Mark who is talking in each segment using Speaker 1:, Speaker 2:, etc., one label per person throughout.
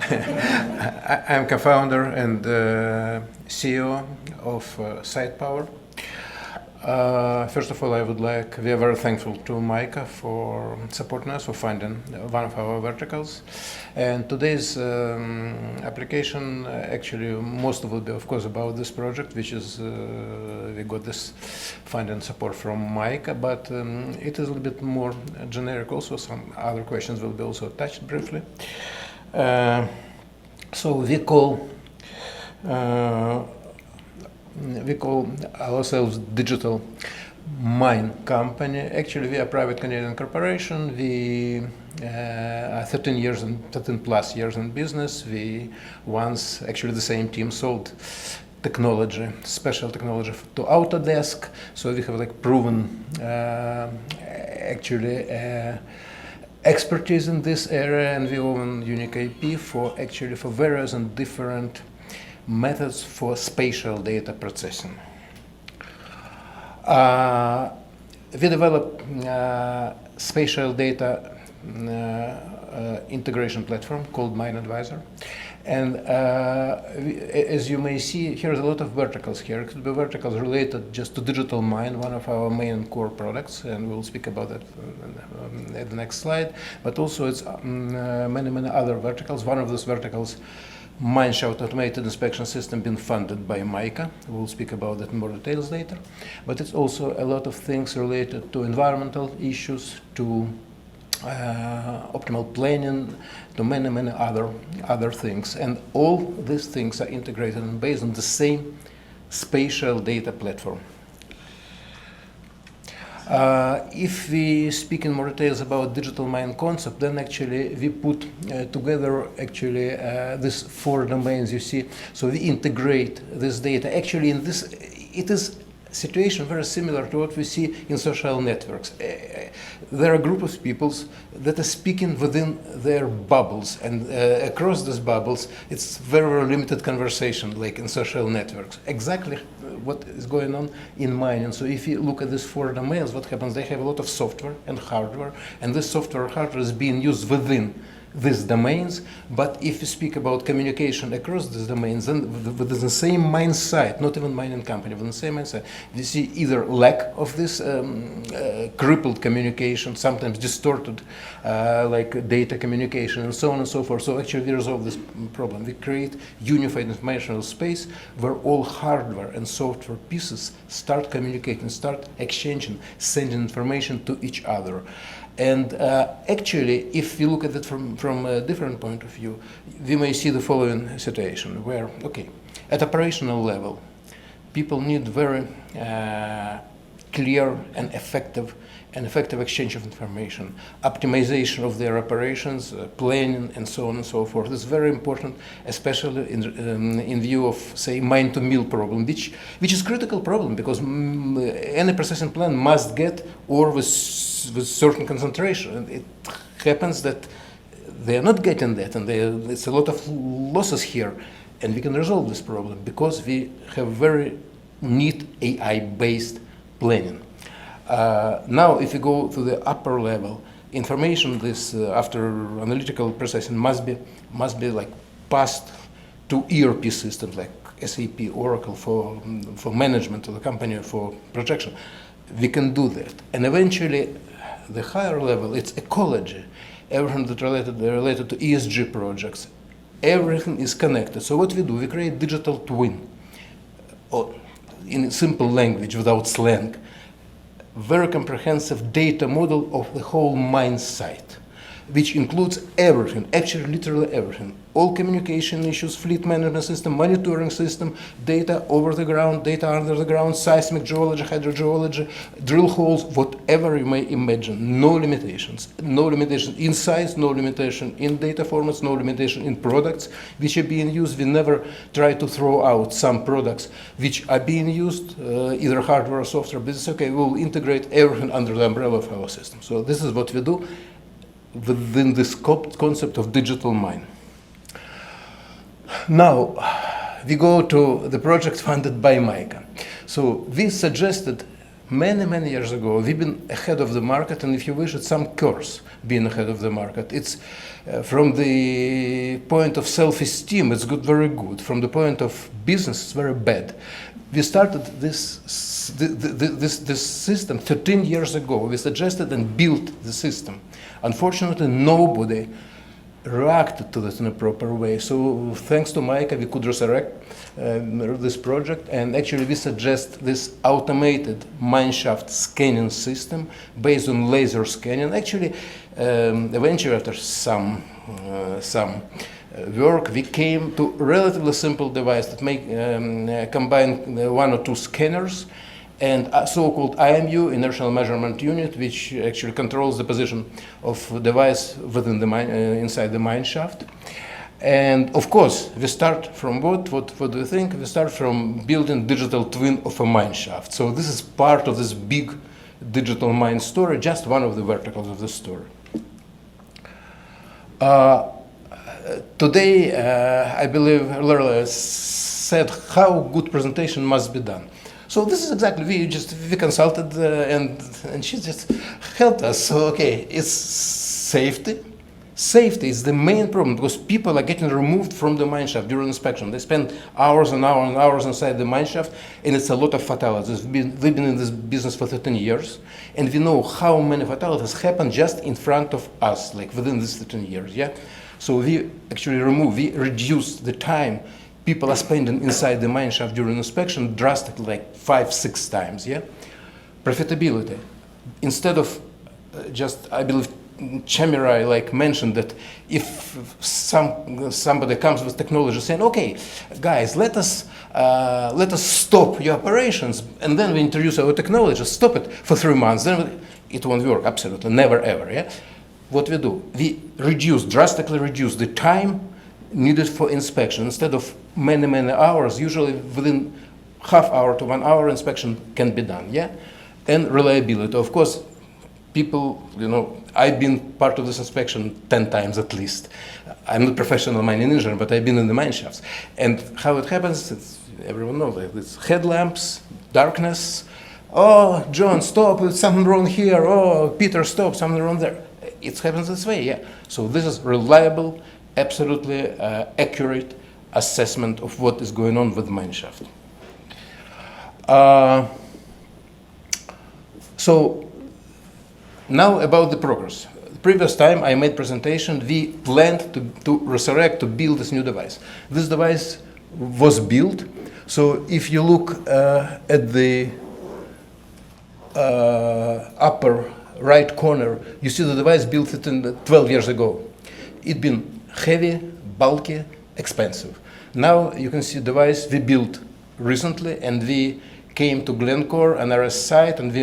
Speaker 1: I'm co-founder and CEO of SightPower. First of all, we are very thankful to MICA for supporting us, for funding one of our verticals. And today's application, actually, most of it will be, of course, about this project, which is, we got this funding support from MICA, but it is a little bit more generic also. Some other questions will be also touched briefly. So we call ourselves digital mine company. Actually, we are a private Canadian corporation. We are 13 plus years in business. We once, actually the same team, sold technology, special technology to Autodesk. So we have proven expertise in this area, and we own unique IP for various and different methods for spatial data processing. We develop spatial data integration platform called Mine Advisor. And as you may see, here's a lot of verticals here. It could be verticals related just to digital mine, one of our main core products, and we'll speak about that at the next slide. But also it's many other verticals. One of those verticals, Mineshaft automated inspection system, been funded by MICA. We'll speak about that in more details later. But it's also a lot of things related to environmental issues, to optimal planning, to many other things. And all these things are integrated and based on the same spatial data platform. If we speak in more details about digital mine concept, then actually we put together these 4 domains you see. So we integrate this data. Actually, in this, it is situation very similar to what we see in social networks. There are a group of people that are speaking within their bubbles, and across these bubbles, it's very limited conversation, like in social networks. Exactly what is going on in mining. So if you look at these 4 domains, what happens? They have a lot of software and hardware, and this software and hardware is being used within these domains. But if you speak about communication across these domains, then within the same mine site, not even mining company, within the same mine site, we see either lack of this crippled communication, sometimes distorted like data communication, and so on and so forth. So actually we resolve this problem. We create unified informational space where all hardware and software pieces start communicating, start exchanging, sending information to each other. And actually, if you look at it from a different point of view, we may see the following situation where, okay, at operational level, people need very clear and effective exchange of information, optimization of their operations, planning, and so on and so forth. It's very important, especially in view of, say, mine-to-mill problem, which is critical problem, because any processing plant must get ore with certain concentration. And it happens that they are not getting that, and it's a lot of losses here. And we can resolve this problem because we have very neat AI-based planning. Now, if you go to the upper level, information this after analytical processing must be like passed to ERP systems like SAP, Oracle for management of the company, for projection. We can do that, and eventually, the higher level, it's ecology, everything that related to ESG projects. Everything is connected. So what we do, we create digital twin, or in simple language, without slang, very comprehensive data model of the whole mine site, which includes everything, actually literally everything. All communication issues, fleet management system, monitoring system, data over the ground, data under the ground, seismic geology, hydrogeology, drill holes, whatever you may imagine. No limitations. No limitation in size, no limitation in data formats, no limitation in products which are being used. We never try to throw out some products which are being used, either hardware or software, but it's okay, we'll integrate everything under the umbrella of our system. So this is what we do within this concept of digital mine. Now, we go to the project funded by MICA. So we suggested many years ago. We've been ahead of the market, and if you wish, it's some curse being ahead of the market. It's from the point of self-esteem, it's very good. From the point of business, it's very bad. We started this system 13 years ago. We suggested and built the system. Unfortunately, nobody reacted to this in a proper way. So thanks to MICA, we could resurrect this project, and actually we suggest this automated mineshaft scanning system based on laser scanning. Actually, eventually after some work, we came to a relatively simple device that combine one or two scanners and a so-called IMU, inertial measurement unit, which actually controls the position of the device within the inside the mine shaft. And of course, we start from what do you think? We start from building digital twin of a mine shaft. So this is part of this big digital mine story, just one of the verticals of the story. Today, I believe Lorela said how good presentation must be done. So this is exactly, we consulted and she just helped us. So okay, it's safety. Safety is the main problem because people are getting removed from the mine shaft during inspection. They spend hours and hours and hours inside the mine shaft, and it's a lot of fatalities. We've been in this business for 13 years, and we know how many fatalities happen just in front of us, like within these 13 years, yeah? So we actually reduce the time people are spending inside the mine shaft during inspection drastically, like 5-6 times, yeah? Profitability. Instead of I believe Chamirai mentioned that if somebody comes with technology saying, okay, guys, let us stop your operations, and then we introduce our technology, stop it for 3 months, then it won't work, absolutely, never ever, yeah? What we do, we drastically reduce the time needed for inspection. Instead of many hours, usually within half hour to 1 hour inspection can be done, yeah? And reliability, of course, people, I've been part of this inspection 10 times at least. I'm not a professional mining engineer, but I've been in the mine shafts. And how it happens, everyone knows, it's headlamps, darkness. Oh, John, stop, there's something wrong here. Oh, Peter, stop, something wrong there. It happens this way, yeah. So this is reliable, absolutely accurate assessment of what is going on with the mine shaft. So now about the progress. Previous time I made presentation, we planned to resurrect, to build this new device. This device was built. So if you look at the upper right corner, you see the device built 12 years ago. It's been heavy, bulky, expensive. Now you can see the device we built recently, and we came to Glencore, an NRS site, and we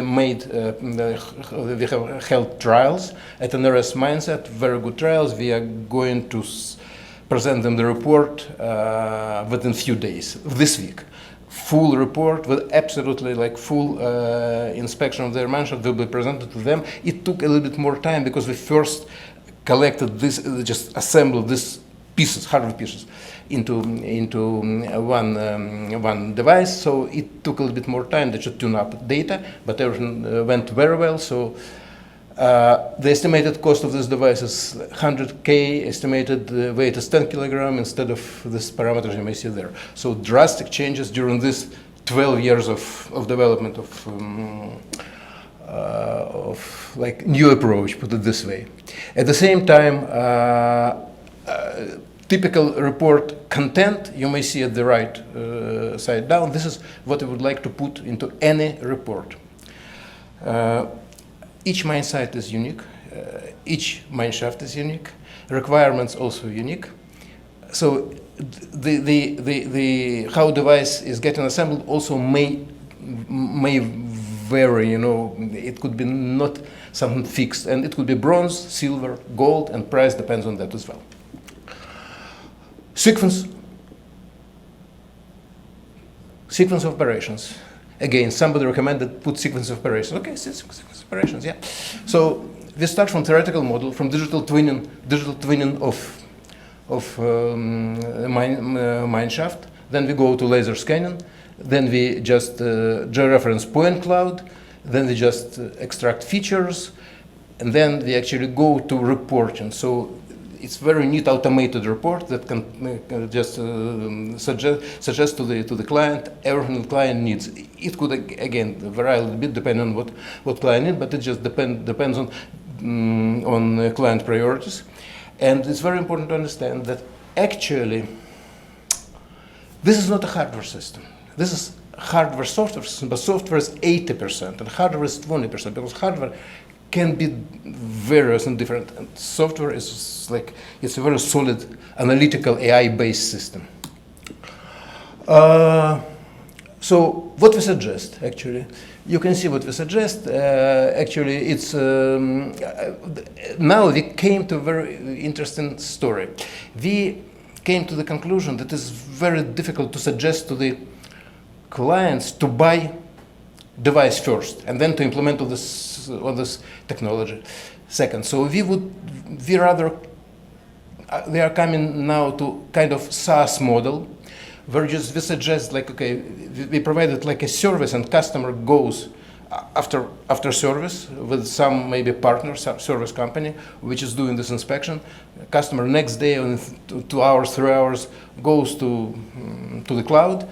Speaker 1: have held trials at an NRS mine site, very good trials. We are going to present them the report within a few days, this week. Full report with absolutely full inspection of their mine shaft will be presented to them. It took a little bit more time because we first collected this, just assembled these pieces, hardware pieces, into one device. So it took a little bit more time. They should tune up data, but everything went very well. So the estimated cost of this device is 100K. Estimated weight is 10 kilogram instead of this parameters you may see there. So drastic changes during this 12 years of development of new approach, put it this way. At the same time, typical report content you may see at the right side down. This is what I would like to put into any report. Each mine site is unique. Each mine shaft is unique. Requirements also unique. So the how device is getting assembled also may vary. It could be not something fixed, and it could be bronze, silver, gold, and price depends on that as well. Sequence of operations. Again, somebody recommended put sequence of operations. Okay, sequence of operations, yeah. So we start from theoretical model, from digital twinning of mine shaft. Then we go to laser scanning. Then we just georeference point cloud. then they just extract features, and then they actually go to reporting. So it's very neat automated report that can just suggest to the client everything the client needs. It could again vary a little bit depending on what client needs, but it just depends on client priorities. And it's very important to understand that actually this is not a hardware system. This is hardware software system, but software is 80% and hardware is 20%, because hardware can be various and different. And software is like, it's a very solid analytical AI-based system. So what we suggest, actually, you can see what we suggest. Actually, it's now we came to a very interesting story. We came to the conclusion that it's very difficult to suggest to the clients to buy device first and then to implement all this technology second. So we are coming now to kind of SaaS model, where we suggest like, okay, we provide it like a service, and customer goes after service with some maybe partner service company which is doing this inspection. Customer next day, in 2 hours, 3 hours, goes to the cloud,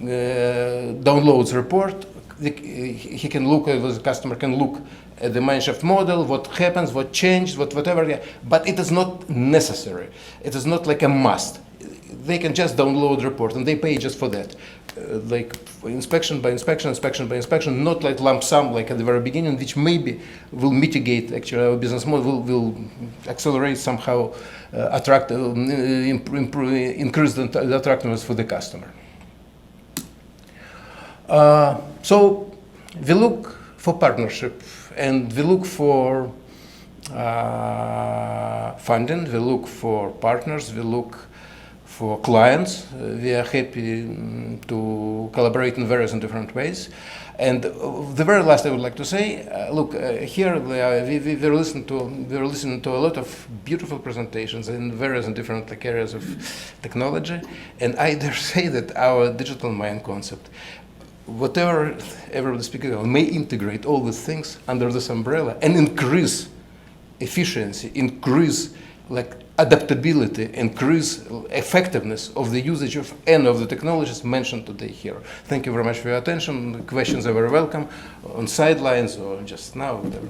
Speaker 1: downloads report. He can look, the customer can look at the mineshaft model, what happens, what changed, whatever. But it is not necessary. It is not like a must. They can just download report and they pay just for that. Like inspection by inspection, not like lump sum like at the very beginning, which maybe will mitigate actually our business model, will accelerate somehow, increase the attractiveness for the customer. So we look for partnership, and we look for funding, we look for partners, we look for clients. We are happy to collaborate in various and different ways. And the very last I would like to say, look, here we were listening to a lot of beautiful presentations in various and different areas of technology, and I dare say that our digital mind concept, whatever everybody speaking of, may integrate all these things under this umbrella and increase efficiency, increase like adaptability, increase effectiveness of the usage of any of the technologies mentioned today here. Thank you very much for your attention. The questions are very welcome on sidelines or just now, whatever.